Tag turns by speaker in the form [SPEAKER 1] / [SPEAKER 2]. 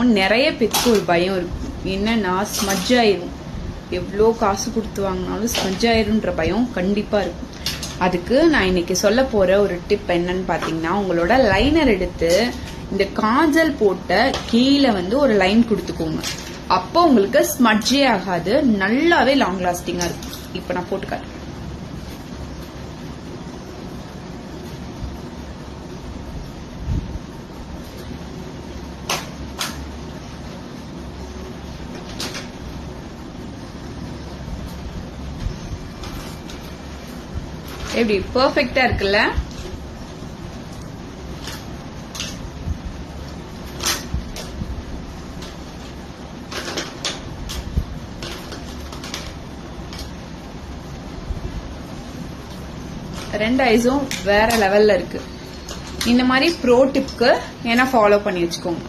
[SPEAKER 1] நிறைய பேருக்கு ஒரு பயம் இருக்கும், என்னன்னா ஸ்மஜ் ஆயிரும், எவ்வளோ காசு கொடுத்து வாங்கினாலும் ஸ்மஜ் ஆயிரும்ன்ற பயம் கண்டிப்பா இருக்கும். அதுக்கு நான் இன்னைக்கு சொல்ல போற ஒரு டிப் என்னன்னு பாத்தீங்கன்னா, உங்களோட லைனர் எடுத்து இந்த காஜல் போட்ட கீழே ஒரு லைன் கொடுத்துக்கோங்க. அப்போ உங்களுக்கு ஸ்மட்ஜே ஆகாது, நல்லாவே லாங் லாஸ்டிங்கா இருக்கும். இப்ப நான் போட்டு காட்டுறேன். எப்படி பெர்ஃபெக்ட்டா இருக்குல்ல? ரெண்டு ஐஸும் வேற லெவல்ல இருக்கு. இந்த மாதிரி ப்ரோ டிப்க்கு என்ன ஃபாலோ பண்ணி வச்சுக்கோங்க.